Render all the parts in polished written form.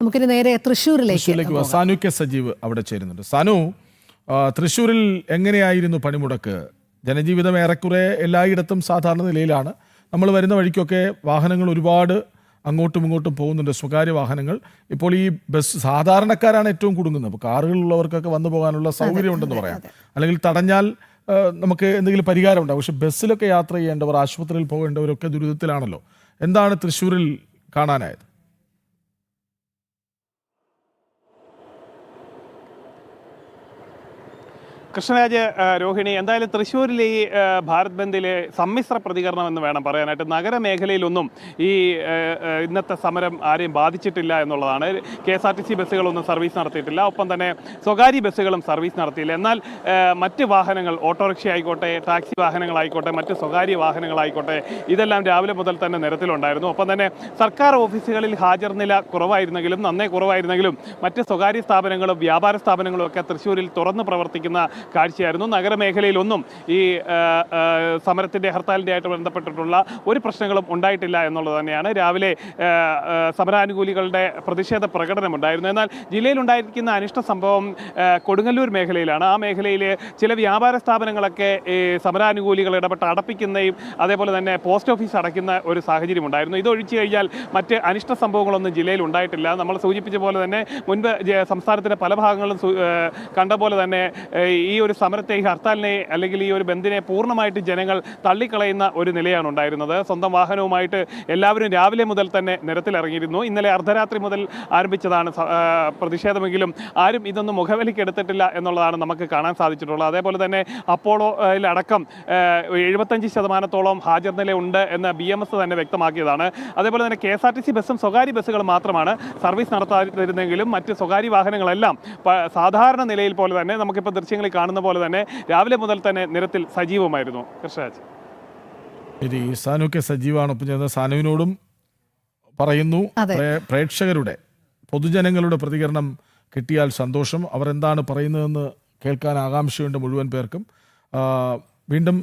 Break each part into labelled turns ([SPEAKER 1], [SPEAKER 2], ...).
[SPEAKER 1] നമുക്കിനി നേരെ തൃശ്ശൂരിലേക്ക്
[SPEAKER 2] സാനു കെ സജീവ് അവിടെ ചേരുന്നുണ്ട്. സാനു, തൃശ്ശൂരിൽ എങ്ങനെയായിരുന്നു പണിമുടക്ക്? ജനജീവിതം ഏറെക്കുറെ എല്ലായിടത്തും സാധാരണ നിലയിലാണ്. നമ്മൾ വരുന്ന വഴിക്കൊക്കെ വാഹനങ്ങൾ ഒരുപാട് അങ്ങോട്ടും ഇങ്ങോട്ടും പോകുന്നുണ്ട്, സ്വകാര്യ വാഹനങ്ങൾ. ഇപ്പോൾ ഈ ബസ് സാധാരണക്കാരാണ് ഏറ്റവും കുടുങ്ങുന്നത്. അപ്പോൾ കാറുകളിലുള്ളവർക്കൊക്കെ വന്നു പോകാനുള്ള സൗകര്യം ഉണ്ടെന്ന് പറയാം, അല്ലെങ്കിൽ തടഞ്ഞാൽ നമുക്ക് എന്തെങ്കിലും പരിഹാരം ഉണ്ടാകും. പക്ഷെ ബസ്സിലൊക്കെ യാത്ര ചെയ്യേണ്ടവർ, ആശുപത്രിയിൽ പോകേണ്ടവരൊക്കെ ദുരിതത്തിലാണല്ലോ. എന്താണ് തൃശ്ശൂരിൽ കാണാനായത്?
[SPEAKER 3] കൃഷ്ണരാജ്, രോഹിണി, എന്തായാലും തൃശ്ശൂരിൽ ഈ ഭാരത് ബന്ദിലെ സമ്മിശ്ര പ്രതികരണം എന്ന് വേണം പറയാനായിട്ട്. നഗരമേഖലയിലൊന്നും ഈ ഇന്നത്തെ സമരം ആരെയും ബാധിച്ചിട്ടില്ല എന്നുള്ളതാണ്. KSRTC ബസ്സുകളൊന്നും സർവീസ് നടത്തിയിട്ടില്ല, ഒപ്പം തന്നെ സ്വകാര്യ ബസ്സുകളും സർവീസ് നടത്തിയില്ല. എന്നാൽ മറ്റ് വാഹനങ്ങൾ, ഓട്ടോറിക്ഷ ആയിക്കോട്ടെ, ടാക്സി വാഹനങ്ങളായിക്കോട്ടെ, മറ്റ് സ്വകാര്യ വാഹനങ്ങളായിക്കോട്ടെ, ഇതെല്ലാം രാവിലെ മുതൽ തന്നെ നിരത്തിലുണ്ടായിരുന്നു. ഒപ്പം തന്നെ സർക്കാർ ഓഫീസുകളിൽ ഹാജർ നില കുറവായിരുന്നെങ്കിലും, നന്നേ കുറവായിരുന്നെങ്കിലും, മറ്റ് സ്വകാര്യ സ്ഥാപനങ്ങളും വ്യാപാര സ്ഥാപനങ്ങളും ഒക്കെ തൃശ്ശൂരിൽ തുറന്ന് പ്രവർത്തിക്കുന്ന കാഴ്ചയായിരുന്നു. നഗരമേഖലയിലൊന്നും ഈ സമരത്തിൻ്റെ, ഹർത്താലിൻ്റെ ആയിട്ട് ബന്ധപ്പെട്ടിട്ടുള്ള ഒരു പ്രശ്നങ്ങളും ഉണ്ടായിട്ടില്ല എന്നുള്ളത് തന്നെയാണ്. രാവിലെ സമരാനുകൂലികളുടെ പ്രതിഷേധ പ്രകടനമുണ്ടായിരുന്നു. എന്നാൽ ജില്ലയിലുണ്ടായിരിക്കുന്ന അനിഷ്ട സംഭവം കൊടുങ്ങല്ലൂർ മേഖലയിലാണ്. ആ മേഖലയിൽ ചില വ്യാപാര സ്ഥാപനങ്ങളൊക്കെ ഈ സമരാനുകൂലികൾ ഇടപെട്ട് അടപ്പിക്കുന്നതും അതേപോലെ തന്നെ പോസ്റ്റ് ഓഫീസ് അടയ്ക്കുന്ന ഒരു സാഹചര്യം ഉണ്ടായിരുന്നു. ഇതൊഴിച്ചു കഴിഞ്ഞാൽ മറ്റ് അനിഷ്ട സംഭവങ്ങളൊന്നും ജില്ലയിൽ ഉണ്ടായിട്ടില്ല. നമ്മൾ സൂചിപ്പിച്ച പോലെ തന്നെ മുൻപ് സംസ്ഥാനത്തിൻ്റെ പല ഭാഗങ്ങളിലും കണ്ട പോലെ തന്നെ ഈ ഒരു സമരത്തെ, ഈ ഹർത്താലിനെ അല്ലെങ്കിൽ ഈ ഒരു ബന്ദിനെ പൂർണ്ണമായിട്ട് ജനങ്ങൾ തള്ളിക്കളയുന്ന ഒരു നിലയാണ് ഉണ്ടായിരുന്നത്. സ്വന്തം വാഹനവുമായിട്ട് എല്ലാവരും രാവിലെ മുതൽ തന്നെ നിരത്തിലിറങ്ങിയിരുന്നു. ഇന്നലെ അർദ്ധരാത്രി മുതൽ ആരംഭിച്ചതാണ് പ്രതിഷേധമെങ്കിലും ആരും ഇതൊന്നും മുഖവിലക്കെടുത്തിട്ടില്ല എന്നുള്ളതാണ് നമുക്ക് കാണാൻ സാധിച്ചിട്ടുള്ളത്. അതേപോലെ തന്നെ അപ്പോളോയിലടക്കം 75% ഹാജർ നില ഉണ്ട് എന്ന് BMS തന്നെ വ്യക്തമാക്കിയതാണ്. അതേപോലെ തന്നെ KSRTC ബസ്സും സ്വകാര്യ ബസ്സുകൾ മാത്രമാണ് സർവീസ് നടത്താതിരുന്നെങ്കിലും മറ്റ് സ്വകാര്യ വാഹനങ്ങളെല്ലാം സാധാരണ നിലയിൽ പോലെ തന്നെ നമുക്കിപ്പോൾ ദൃശ്യങ്ങളിൽ കാണുന്ന പോലെ തന്നെ രാവിലെ മുതൽ തന്നെ നിരത്തിൽ സജീവമായിരുന്നു. കൃഷ്ണരാജ്,
[SPEAKER 2] ശരി. സാനു കെ സജീവാണ് ഒപ്പം ചേർന്ന. സാനുവിനോടും പറയുന്നു, പ്രേക്ഷകരുടെ, പൊതുജനങ്ങളുടെ പ്രതികരണം കിട്ടിയാൽ സന്തോഷം. അവർ എന്താണ് പറയുന്നതെന്ന് കേൾക്കാൻ ആകാംക്ഷയുണ്ട് മുഴുവൻ പേർക്കും. വീണ്ടും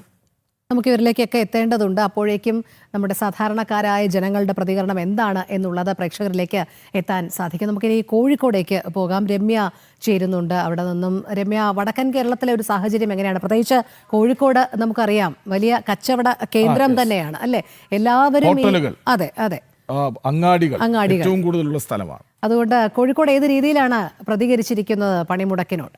[SPEAKER 1] നമുക്ക് ഇവരിലേക്കൊക്കെ എത്തേണ്ടതുണ്ട്. അപ്പോഴേക്കും നമ്മുടെ സാധാരണക്കാരായ ജനങ്ങളുടെ പ്രതികരണം എന്താണ് എന്നുള്ളത് പ്രേക്ഷകരിലേക്ക് എത്താൻ സാധിക്കും. നമുക്കിനി കോഴിക്കോടേക്ക് പോകാം. രമ്യ ചേരുന്നുണ്ട് അവിടെ നിന്നും. രമ്യ, വടക്കൻ കേരളത്തിലെ ഒരു സാഹചര്യം എങ്ങനെയാണ്? പ്രത്യേകിച്ച് കോഴിക്കോട് നമുക്കറിയാം വലിയ കച്ചവട കേന്ദ്രം തന്നെയാണ്, അല്ലെ? എല്ലാവരും അതെ അതെ
[SPEAKER 2] അങ്ങാടികൾ ഏറ്റവും കൂടുതലുള്ള സ്ഥലമാണ്.
[SPEAKER 1] അതുകൊണ്ട് കോഴിക്കോട് ഏത് രീതിയിലാണ് പ്രതികരിച്ചിരിക്കുന്നത് പണിമുടക്കിനോട്?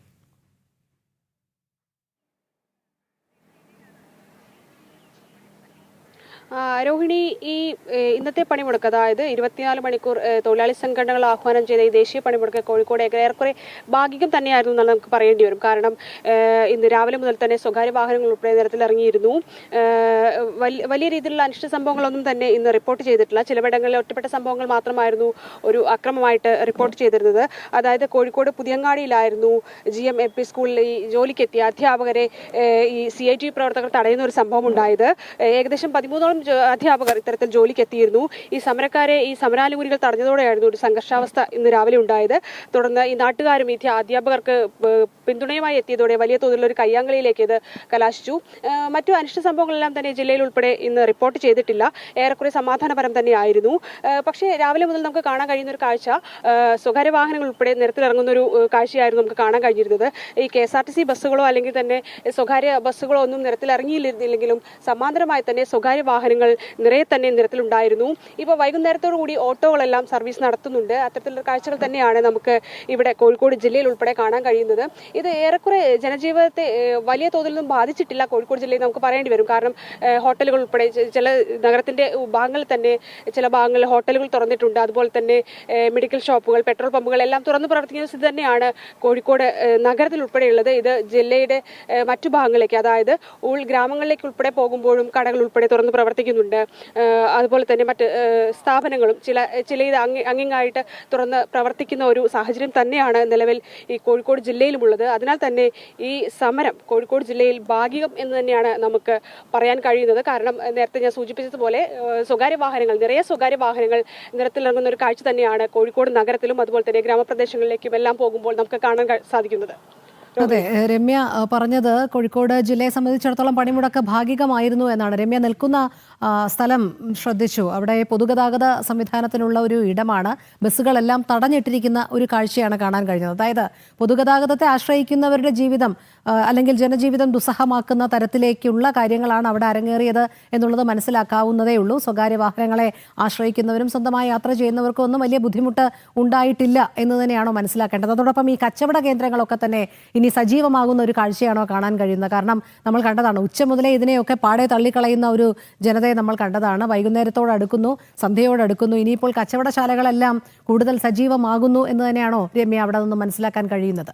[SPEAKER 4] രോഹിണി, ഈ ഇന്നത്തെ പണിമുടക്ക്, അതായത് 24 മണിക്കൂർ തൊഴിലാളി സംഘടനകൾ ആഹ്വാനം ചെയ്ത ഈ ദേശീയ പണിമുടക്ക് കോഴിക്കോട് ഏറെക്കുറെ ഭാഗികം തന്നെയായിരുന്നു എന്നാണ് നമുക്ക് പറയേണ്ടി വരും. കാരണം ഇന്ന് രാവിലെ മുതൽ തന്നെ സ്വകാര്യ വാഹനങ്ങൾ ഉൾപ്പെടെ നിരത്തിലിറങ്ങിയിരുന്നു. വലിയ രീതിയിലുള്ള അനിഷ്ട സംഭവങ്ങളൊന്നും തന്നെ ഇന്ന് റിപ്പോർട്ട് ചെയ്തിട്ടില്ല. ചിലയിടങ്ങളിൽ ഒറ്റപ്പെട്ട സംഭവങ്ങൾ മാത്രമായിരുന്നു ഒരു അക്രമമായിട്ട് റിപ്പോർട്ട് ചെയ്തിരുന്നത്. അതായത് കോഴിക്കോട് പുതിയങ്ങാടിയിലായിരുന്നു GMLP സ്കൂളിൽ ഈ ജോലിക്കെത്തിയ അധ്യാപകരെ ഈ CIT പ്രവർത്തകർ തടയുന്ന ഒരു സംഭവം ഉണ്ടായത്. ഏകദേശം 13ഓളം അധ്യാപകർ ഇത്തരത്തിൽ ജോലിക്ക് എത്തിയിരുന്നു. ഈ സമരക്കാരെ, ഈ സമരാനുകൂലികൾ തടഞ്ഞതോടെയായിരുന്നു ഒരു സംഘർഷാവസ്ഥ ഇന്ന് രാവിലെ ഉണ്ടായത്. തുടർന്ന് ഈ നാട്ടുകാരും ഈ അധ്യാപകർക്ക് പിന്തുണയുമായി എത്തിയതോടെ വലിയ തോതിലുള്ള ഒരു കയ്യാങ്കളിയിലേക്ക് ഇത് കലാശിച്ചു. മറ്റു അനിഷ്ട സംഭവങ്ങളെല്ലാം തന്നെ ജില്ലയിൽ ഉൾപ്പെടെ ഇന്ന് റിപ്പോർട്ട് ചെയ്തിട്ടില്ല. ഏറെക്കുറെ സമാധാനപരം തന്നെയായിരുന്നു. പക്ഷേ രാവിലെ മുതൽ നമുക്ക് കാണാൻ കഴിയുന്ന ഒരു കാഴ്ച, സ്വകാര്യ വാഹനങ്ങൾ ഉൾപ്പെടെ നിരത്തിലിറങ്ങുന്ന ഒരു കാഴ്ചയായിരുന്നു നമുക്ക് കാണാൻ കഴിഞ്ഞിരുന്നത്. ഈ KSRTC ബസ്സുകളോ അല്ലെങ്കിൽ തന്നെ സ്വകാര്യ ബസ്സുകളോ ഒന്നും നിരത്തിലിറങ്ങിയില്ലെങ്കിലും സമാന്തരമായി തന്നെ സ്വകാര്യ വാഹനങ്ങൾ നിറയെ തന്നെ നിരത്തിലുണ്ടായിരുന്നു. ഇപ്പോൾ വൈകുന്നേരത്തോടു കൂടി ഓട്ടോകളെല്ലാം സർവീസ് നടത്തുന്നുണ്ട്. അത്തരത്തിലുള്ള കാഴ്ചകൾ തന്നെയാണ് നമുക്ക് ഇവിടെ കോഴിക്കോട് ജില്ലയിൽ ഉൾപ്പെടെ കാണാൻ കഴിയുന്നത്. ഇത് ഏറെക്കുറെ ജനജീവിതത്തെ വലിയ തോതിലൊന്നും ബാധിച്ചിട്ടില്ല കോഴിക്കോട് ജില്ലയിൽ നമുക്ക് പറയേണ്ടി വരും. കാരണം ഹോട്ടലുകൾ ഉൾപ്പെടെ ചില നഗരത്തിന്റെ ഭാഗങ്ങളിൽ തന്നെ ചില ഭാഗങ്ങളിൽ ഹോട്ടലുകൾ തുറന്നിട്ടുണ്ട്. അതുപോലെ തന്നെ മെഡിക്കൽ ഷോപ്പുകൾ, പെട്രോൾ പമ്പുകൾ എല്ലാം തുറന്നു പ്രവർത്തിക്കുന്ന സ്ഥിതി തന്നെയാണ് കോഴിക്കോട് നഗരത്തിൽ ഉൾപ്പെടെയുള്ളത്. ഇത് ജില്ലയുടെ മറ്റു ഭാഗങ്ങളിലേക്ക്, അതായത് ഉൾഗ്രാമങ്ങളിലേക്ക് ഉൾപ്പെടെ പോകുമ്പോഴും കടകൾ ഉൾപ്പെടെ തുറന്നു പ്രവർത്തിക്കുന്നുണ്ട്. അതുപോലെ തന്നെ മറ്റ് സ്ഥാപനങ്ങളും ചില അങ്ങിങ്ങായിട്ട് തുറന്ന് പ്രവർത്തിക്കുന്ന ഒരു സാഹചര്യം തന്നെയാണ് നിലവിൽ ഈ കോഴിക്കോട് ജില്ലയിലുമുള്ളത്. അതിനാൽ തന്നെ ഈ സമരം കോഴിക്കോട് ജില്ലയിൽ ഭാഗികം എന്ന് തന്നെയാണ് നമുക്ക് പറയാൻ കഴിയുന്നത്. കാരണം നേരത്തെ ഞാൻ സൂചിപ്പിച്ചതുപോലെ നിറയെ സ്വകാര്യ വാഹനങ്ങൾ നിരത്തിലിറങ്ങുന്ന ഒരു കാഴ്ച തന്നെയാണ് കോഴിക്കോട് നഗരത്തിലും അതുപോലെ തന്നെ ഗ്രാമപ്രദേശങ്ങളിലേക്കും എല്ലാം പോകുമ്പോൾ നമുക്ക് കാണാൻ സാധിക്കുന്നത്.
[SPEAKER 1] അതെ, രമ്യ പറഞ്ഞത് കോഴിക്കോട് ജില്ലയെ സംബന്ധിച്ചിടത്തോളം പണിമുടക്ക് ഭാഗികമായിരുന്നു എന്നാണ്. രമ്യ നിൽക്കുന്ന സ്ഥലം ശ്രദ്ധിച്ചു. അവിടെ പൊതുഗതാഗത സംവിധാനത്തിനുള്ള ഒരു ഇടമാണ്. ബസ്സുകളെല്ലാം തടഞ്ഞിട്ടിരിക്കുന്ന ഒരു കാഴ്ചയാണ് കാണാൻ കഴിഞ്ഞത്. അതായത് പൊതുഗതാഗതത്തെ ആശ്രയിക്കുന്നവരുടെ ജീവിതം അല്ലെങ്കിൽ ജനജീവിതം ദുസ്സഹമാക്കുന്ന തരത്തിലേക്കുള്ള കാര്യങ്ങളാണ് അവിടെ അരങ്ങേറിയത് എന്നുള്ളത് മനസ്സിലാക്കാവുന്നതേ ഉള്ളൂ. സ്വകാര്യ വാഹനങ്ങളെ ആശ്രയിക്കുന്നവരും സ്വന്തമായി യാത്ര ചെയ്യുന്നവർക്കും ഒന്നും വലിയ ബുദ്ധിമുട്ട് ഉണ്ടായിട്ടില്ല എന്ന് തന്നെയാണോ മനസ്സിലാക്കേണ്ടത്? അതോടൊപ്പം ഈ കച്ചവട കേന്ദ്രങ്ങളൊക്കെ തന്നെ ഇനി സജീവമാകുന്ന ഒരു കാഴ്ചയാണോ കാണാൻ കഴിയുന്നത്? കാരണം നമ്മൾ കണ്ടതാണ്, ഉച്ച മുതലേ ഇതിനെയൊക്കെ പാടെ തള്ളിക്കളയുന്ന ഒരു ജനതയെ നമ്മൾ കണ്ടതാണ്. വൈകുന്നേരത്തോടടുക്കുന്നു, സന്ധ്യയോടടുക്കുന്നു. ഇനിയിപ്പോൾ കച്ചവടശാലകളെല്ലാം കൂടുതൽ സജീവമാകുന്നു എന്ന് തന്നെയാണോ രമ്യ അവിടെ നിന്ന് മനസ്സിലാക്കാൻ കഴിയുന്നത്?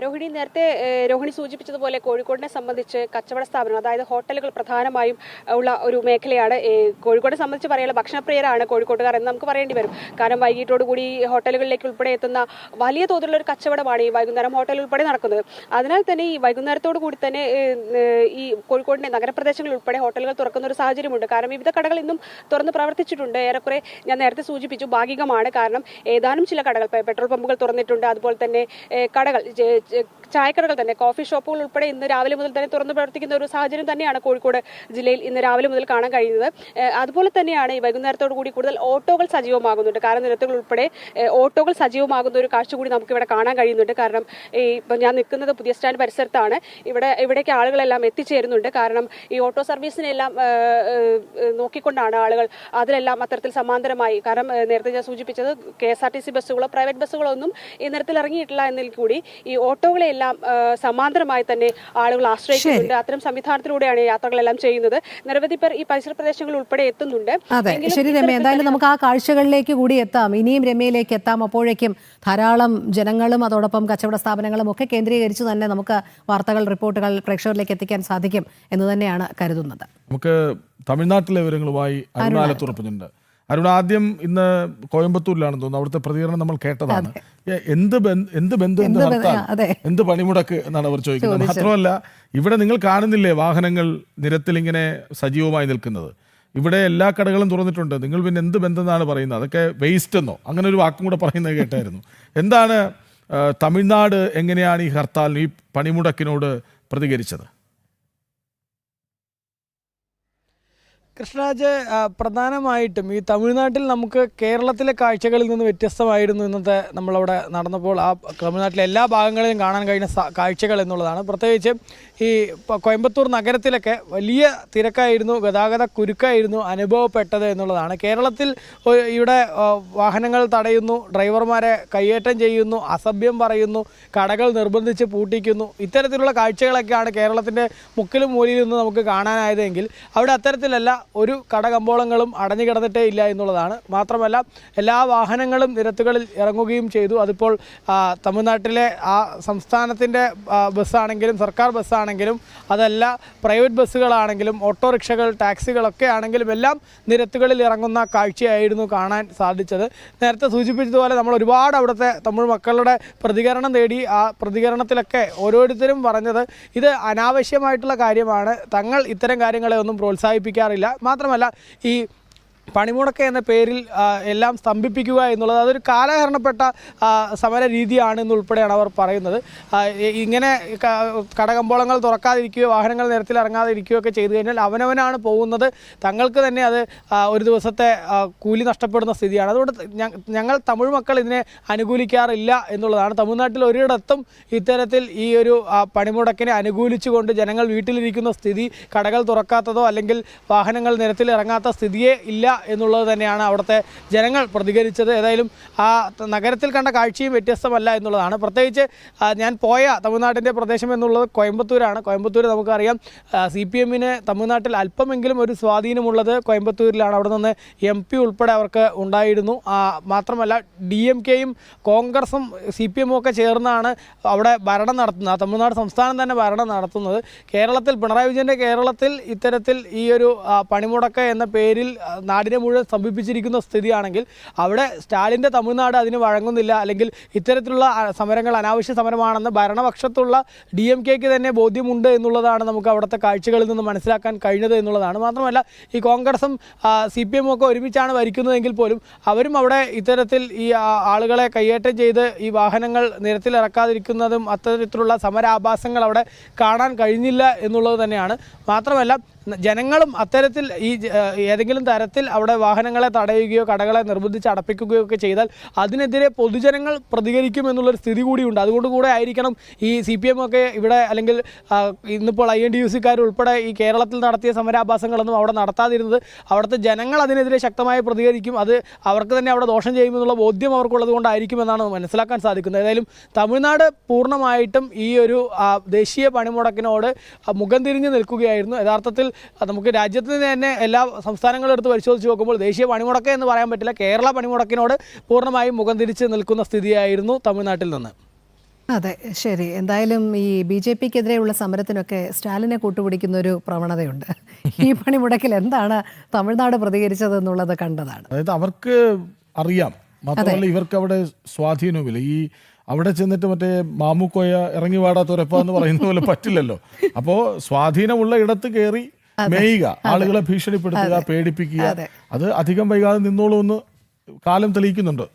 [SPEAKER 4] രോഹിണി, നേരത്തെ രോഹിണി സൂചിപ്പിച്ചതുപോലെ കോഴിക്കോടിനെ സംബന്ധിച്ച് കച്ചവട സ്ഥാപനങ്ങൾ, അതായത് ഹോട്ടലുകൾ പ്രധാനമായും ഉള്ള ഒരു മേഖലയാണ്. കോഴിക്കോടിനെ സംബന്ധിച്ച് പറയാനുള്ള ഭക്ഷണപ്രിയരാണ് കോഴിക്കോട്ടുകാർ എന്ന് നമുക്ക് പറയേണ്ടി വരും. കാരണം വൈകിട്ടോടുകൂടി ഹോട്ടലുകളിലേക്ക് ഉൾപ്പെടെ എത്തുന്ന വലിയ തോതിലുള്ള ഒരു കച്ചവടമാണ് ഈ വൈകുന്നേരം ഹോട്ടൽ ഉൾപ്പെടെ നടക്കുന്നത്. അതിനാൽ തന്നെ ഈ വൈകുന്നേരത്തോടു കൂടി തന്നെ ഈ കോഴിക്കോടിന്റെ നഗരപ്രദേശങ്ങളിൽ ഉൾപ്പെടെ ഹോട്ടലുകൾ തുറക്കുന്ന ഒരു സാഹചര്യമുണ്ട്. കാരണം വിവിധ കടകൾ ഇന്നും തുറന്ന് പ്രവർത്തിച്ചിട്ടുണ്ട്. ഏറെക്കുറെ ഞാൻ നേരത്തെ സൂചിപ്പിച്ചു ഭാഗികമാണ്. കാരണം ഏതാനും ചില കടകൾ, പെട്രോൾ പമ്പുകൾ തുറന്നിട്ടുണ്ട്. അതുപോലെ തന്നെ കടകൾ, ചായക്കടകൾ തന്നെ, കോഫി ഷോപ്പുകൾ ഉൾപ്പെടെ ഇന്ന് രാവിലെ മുതൽ തന്നെ തുറന്നു പ്രവർത്തിക്കുന്ന ഒരു സാഹചര്യം തന്നെയാണ് കോഴിക്കോട് ജില്ലയിൽ ഇന്ന് രാവിലെ മുതൽ കാണാൻ കഴിയുന്നത്. അതുപോലെ തന്നെയാണ് ഈ വൈകുന്നേരത്തോടു കൂടി കൂടുതൽ ഓട്ടോകൾ സജീവമാകുന്നുണ്ട്. കാരണം നിരത്തുകൾ ഉൾപ്പെടെ ഓട്ടോകൾ സജീവമാകുന്ന ഒരു കാഴ്ച കൂടി നമുക്ക് ഇവിടെ കാണാൻ കഴിയുന്നുണ്ട്. കാരണം ഇപ്പം ഞാൻ നിൽക്കുന്നത് പുതിയ സ്റ്റാൻഡ് പരിസരത്താണ്. ഇവിടേക്ക് ആളുകളെല്ലാം എത്തിച്ചേരുന്നുണ്ട്. കാരണം ഈ ഓട്ടോ സർവീസിനെല്ലാം നോക്കിക്കൊണ്ടാണ് ആളുകൾ അതിലെല്ലാം അത്തരത്തിൽ സമാന്തരമായി. കാരണം നേരത്തെ ഞാൻ സൂചിപ്പിച്ചത് KSRTC ബസ്സുകളോ പ്രൈവറ്റ് ബസ്സുകളോ ഒന്നും ഈ നിരത്തിൽ ഇറങ്ങിയിട്ടില്ല എന്നതിൽ കൂടി ഈ ഓട്ടോകളെല്ലാം സമാന്തരമായി തന്നെ ആളുകൾ ആശ്രയിക്കുന്നുണ്ട്. അത്തരം സംവിധാനത്തിലൂടെയാണ് യാത്രകളെല്ലാം ചെയ്യുന്നത്. നിരവധി പേർ ഈ പരിസര പ്രദേശങ്ങളിൽ ഉൾപ്പെടെ എത്തുന്നുണ്ട്.
[SPEAKER 1] അതെ, ശരി രമ്യ, എന്തായാലും നമുക്ക് ആ കാഴ്ചകളിലേക്ക് കൂടി എത്താം. ഇനിയും രമ്യയിലേക്ക് എത്താം. അപ്പോഴേക്കും ധാരാളം ജനങ്ങളും അതോടൊപ്പം കച്ചവട സ്ഥാപനങ്ങളും ഒക്കെ കേന്ദ്രീകരിച്ച് തന്നെ നമുക്ക് വാർത്തകൾ, റിപ്പോർട്ടുകൾ പ്രേക്ഷകരിലേക്ക് എത്തിക്കാൻ സാധിക്കും എന്ന് തന്നെയാണ് കരുതുന്നത്.
[SPEAKER 2] നമുക്ക് തമിഴ്നാട്ടിലെ വിവരങ്ങളുമായി അരുണാലത്തുറപ്പുന്നുണ്ട്. അരുൺ, ആദ്യം ഇന്ന് കോയമ്പത്തൂരിലാണെന്ന് തോന്നുന്നു, അവിടുത്തെ പ്രതികരണം നമ്മൾ കേട്ടതാണ്. എന്ത് ബന്ധം, എന്ത് ഹർത്താൽ, എന്ത് പണിമുടക്ക് എന്നാണ് അവർ ചോദിക്കുന്നത്. മാത്രമല്ല, ഇവിടെ നിങ്ങൾ കാണുന്നില്ലേ വാഹനങ്ങൾ നിരത്തിൽ ഇങ്ങനെ സജീവമായി നിൽക്കുന്നത്? ഇവിടെ എല്ലാ കടകളും തുറന്നിട്ടുണ്ട്. നിങ്ങൾ പിന്നെ എന്ത് ബന്ധം എന്നാണ് പറയുന്നത്? അതൊക്കെ വേസ്റ്റ് എന്നോ അങ്ങനെ ഒരു വാക്കും കൂടെ പറയുന്നത് കേട്ടായിരുന്നു. എന്താണ് തമിഴ്നാട് എങ്ങനെയാണ് ഈ ഹർത്താലിന്, ഈ പണിമുടക്കിനോട് പ്രതികരിച്ചത്?
[SPEAKER 5] കൃഷ്ണരാജ്, പ്രധാനമായിട്ടും ഈ തമിഴ്നാട്ടിൽ നമുക്ക് കേരളത്തിലെ കാഴ്ചകളിൽ നിന്ന് വ്യത്യസ്തമായിരുന്നു ഇന്നത്തെ നമ്മളവിടെ നടന്നപ്പോൾ ആ തമിഴ്നാട്ടിലെ എല്ലാ ഭാഗങ്ങളിലും കാണാൻ കഴിഞ്ഞ കാഴ്ചകൾ എന്നുള്ളതാണ്. പ്രത്യേകിച്ച് ഈ കോയമ്പത്തൂർ നഗരത്തിലൊക്കെ വലിയ തിരക്കായിരുന്നു, ഗതാഗത കുരുക്കായിരുന്നു അനുഭവപ്പെട്ടത് എന്നുള്ളതാണ്. കേരളത്തിൽ ഇവിടെ വാഹനങ്ങൾ തടയുന്നു, ഡ്രൈവർമാരെ കയ്യേറ്റം ചെയ്യുന്നു, അസഭ്യം പറയുന്നു, കടകൾ നിർബന്ധിച്ച് പൂട്ടിക്കുന്നു, ഇത്തരത്തിലുള്ള കാഴ്ചകളൊക്കെയാണ് കേരളത്തിൻ്റെ മുക്കിലും മൂലയിൽ നിന്ന് നമുക്ക് കാണാനായതെങ്കിൽ അവിടെ അത്തരത്തിലല്ല. ഒരു കടകമ്പോളങ്ങളും അടഞ്ഞു കിടന്നിട്ടേ ഇല്ല എന്നുള്ളതാണ്. മാത്രമല്ല, എല്ലാ വാഹനങ്ങളും നിരത്തുകളിൽ ഇറങ്ങുകയും ചെയ്തു. അതിപ്പോൾ തമിഴ്നാട്ടിലെ ആ സംസ്ഥാനത്തിൻ്റെ ബസ്സാണെങ്കിലും സർക്കാർ ബസ്സാണെങ്കിലും അതല്ല പ്രൈവറ്റ് ബസ്സുകളാണെങ്കിലും ഓട്ടോറിക്ഷകൾ, ടാക്സികളൊക്കെ ആണെങ്കിലും എല്ലാം നിരത്തുകളിൽ ഇറങ്ങുന്ന കാഴ്ചയായിരുന്നു കാണാൻ സാധിച്ചത്. നേരത്തെ സൂചിപ്പിച്ചതുപോലെ നമ്മൾ ഒരുപാട് അവിടുത്തെ തമിഴ് മക്കളുടെ പ്രതികരണം തേടി. ആ പ്രതികരണത്തിലൊക്കെ ഓരോരുത്തരും പറഞ്ഞത് ഇത് അനാവശ്യമായിട്ടുള്ള കാര്യമാണ്, തങ്ങൾ ഇത്തരം കാര്യങ്ങളെ ഒന്നും പ്രോത്സാഹിപ്പിക്കാറില്ല. മാത്രമല്ല, ഈ പണിമുടക്ക് എന്ന പേരിൽ എല്ലാം സ്തംഭിപ്പിക്കുക എന്നുള്ളത് അതൊരു കാലഹരണപ്പെട്ട സമര രീതിയാണ് എന്നുൾപ്പെടെയാണ് അവർ പറയുന്നത്. ഇങ്ങനെ കടകമ്പോളങ്ങൾ തുറക്കാതിരിക്കുകയോ വാഹനങ്ങൾ നിരത്തിൽ ഇറങ്ങാതിരിക്കുകയോ ഒക്കെ ചെയ്തു കഴിഞ്ഞാൽ അവനവനാണ് പോകുന്നത്, തങ്ങൾക്ക് തന്നെ അത് ഒരു ദിവസത്തെ കൂലി നഷ്ടപ്പെടുന്ന സ്ഥിതിയാണ്. അതുകൊണ്ട് ഞങ്ങൾ തമിഴ് മക്കൾ ഇതിനെ അനുകൂലിക്കാറില്ല എന്നുള്ളതാണ്. തമിഴ്നാട്ടിൽ ഒരിടത്തും ഇത്തരത്തിൽ ഈ ഒരു പണിമുടക്കിനെ അനുകൂലിച്ചുകൊണ്ട് ജനങ്ങൾ വീട്ടിലിരിക്കുന്ന സ്ഥിതി, കടകൾ തുറക്കാത്തതോ അല്ലെങ്കിൽ വാഹനങ്ങൾ നിരത്തിൽ ഇറങ്ങാത്ത സ്ഥിതിയേ ഇല്ല എന്നുള്ളത് തന്നെയാണ് അവിടുത്തെ ജനങ്ങൾ പ്രതികരിച്ചത്. ഏതായാലും ആ നഗരത്തിൽ കണ്ട കാഴ്ചയും വ്യത്യസ്തമല്ല എന്നുള്ളതാണ്. പ്രത്യേകിച്ച് ഞാൻ പോയ തമിഴ്നാട്ടിൻ്റെ പ്രദേശം എന്നുള്ളത് കോയമ്പത്തൂരാണ്. കോയമ്പത്തൂർ നമുക്കറിയാം CPM-ന് തമിഴ്നാട്ടിൽ അല്പമെങ്കിലും ഒരു സ്വാധീനമുള്ളത് കോയമ്പത്തൂരിലാണ്. അവിടെ നിന്ന് MP ഉൾപ്പെടെ അവർക്ക് ഉണ്ടായിരുന്നു. മാത്രമല്ല DMK-യും കോൺഗ്രസും CPM-ഉം ഒക്കെ ചേർന്നാണ് അവിടെ ഭരണം നടത്തുന്നത്. തമിഴ്നാട് സംസ്ഥാനം തന്നെ ഭരണം നടത്തുന്നത്. കേരളത്തിൽ പിണറായി വിജയൻ്റെ കേരളത്തിൽ ഇത്തരത്തിൽ ഈ ഒരു പണിമുടക്ക് എന്ന പേരിൽ നാടിനെ മുഴുവൻ സ്തംഭിപ്പിച്ചിരിക്കുന്ന സ്ഥിതിയാണെങ്കിൽ അവിടെ സ്റ്റാലിൻ്റെ തമിഴ്നാട് അതിന് വഴങ്ങുന്നില്ല, അല്ലെങ്കിൽ ഇത്തരത്തിലുള്ള സമരങ്ങൾ അനാവശ്യ സമരമാണെന്ന് ഭരണപക്ഷത്തുള്ള DMK-ക്ക് തന്നെ ബോധ്യമുണ്ട് എന്നുള്ളതാണ് നമുക്ക് അവിടുത്തെ കാഴ്ചകളിൽ നിന്ന് മനസ്സിലാക്കാൻ കഴിഞ്ഞത് എന്നുള്ളതാണ്. മാത്രമല്ല ഈ കോൺഗ്രസും CPM ഒക്കെ ഒരുമിച്ചാണ് ഭരിക്കുന്നതെങ്കിൽ പോലും അവരും അവിടെ ഇത്തരത്തിൽ ഈ ആളുകളെ കയ്യേറ്റം ചെയ്ത് ഈ വാഹനങ്ങൾ നിരത്തിലിറക്കാതിരിക്കുന്നതും അത്തരത്തിലുള്ള സമരാഭാസങ്ങൾ അവിടെ കാണാൻ കഴിഞ്ഞില്ല എന്നുള്ളത് തന്നെയാണ്. മാത്രമല്ല ജനങ്ങളും അത്തരത്തിൽ ഏതെങ്കിലും തരത്തിൽ അവിടെ വാഹനങ്ങളെ തടയുകയോ കടകളെ നിർബന്ധിച്ച് അടപ്പിക്കുകയോ ഒക്കെ ചെയ്താൽ അതിനെതിരെ പൊതുജനങ്ങൾ പ്രതികരിക്കുമെന്നുള്ളൊരു സ്ഥിതി കൂടിയുണ്ട്. അതുകൊണ്ട് കൂടെ ആയിരിക്കണം ഈ CPM ഒക്കെ ഇവിടെ, അല്ലെങ്കിൽ ഇന്നിപ്പോൾ INTUC-കാർ ഉൾപ്പെടെ ഈ കേരളത്തിൽ നടത്തിയ സമരാഭാസങ്ങളൊന്നും അവിടെ നടത്താതിരുന്നത്. അവിടുത്തെ ജനങ്ങൾ അതിനെതിരെ ശക്തമായി പ്രതികരിക്കും, അത് അവർക്ക് തന്നെ അവിടെ ദോഷം ചെയ്യുമെന്നുള്ള ബോധ്യം അവർക്കുള്ളത് കൊണ്ടായിരിക്കുമെന്നാണ് മനസ്സിലാക്കാൻ സാധിക്കുന്നത്. ഏതായാലും തമിഴ്നാട് പൂർണ്ണമായിട്ടും ഈ ഒരു ദേശീയ പണിമുടക്കിനോട് മുഖം തിരിഞ്ഞ് നിൽക്കുകയായിരുന്നു. യഥാർത്ഥത്തിൽ നമുക്ക് രാജ്യത്ത് തന്നെ എല്ലാ സംസ്ഥാനങ്ങളും എടുത്ത് പരിശോധിച്ച് നോക്കുമ്പോൾ ദേശീയ പണിമുടക്ക് എന്ന് പറയാൻ പറ്റില്ല, കേരള പണിമുടക്കിനോട് പൂർണ്ണമായും മുഖം തിരിച്ച് നിൽക്കുന്ന സ്ഥിതിയായിരുന്നു തമിഴ്നാട്ടിൽ നിന്ന്.
[SPEAKER 1] അതെ, ശരി. എന്തായാലും ഈ BJP-ക്കെതിരെയുള്ള സമരത്തിനൊക്കെ സ്റ്റാലിനെ കൂട്ടുപിടിക്കുന്ന ഒരു പ്രവണതയുണ്ട്. ഈ പണിമുടക്കിൽ എന്താണ് തമിഴ്നാട് പ്രതികരിച്ചത് എന്നുള്ളത് കണ്ടതാണ്.
[SPEAKER 2] അതായത് അവർക്ക് അറിയാം, മാത്രമല്ല ഇവർക്ക് അവിടെ സ്വാധീനവുമില്ല. ഈ അവിടെ ചെന്നിട്ട് മറ്റേ മാമുക്കോയ ഇറങ്ങി വാടാത്തോരപ്പ എന്ന് പറയുന്ന പോലെ പറ്റില്ലല്ലോ. അപ്പോൾ സ്വാധീനമുള്ള ഇടത്ത് കയറി മേയുക, ആളുകളെ ഭീഷണിപ്പെടുത്തുക, പേടിപ്പിക്കുക, അത് അധികം വൈകാതെ നിന്നോളൂ എന്ന് കാലം തെളിയിക്കുന്നുണ്ട്.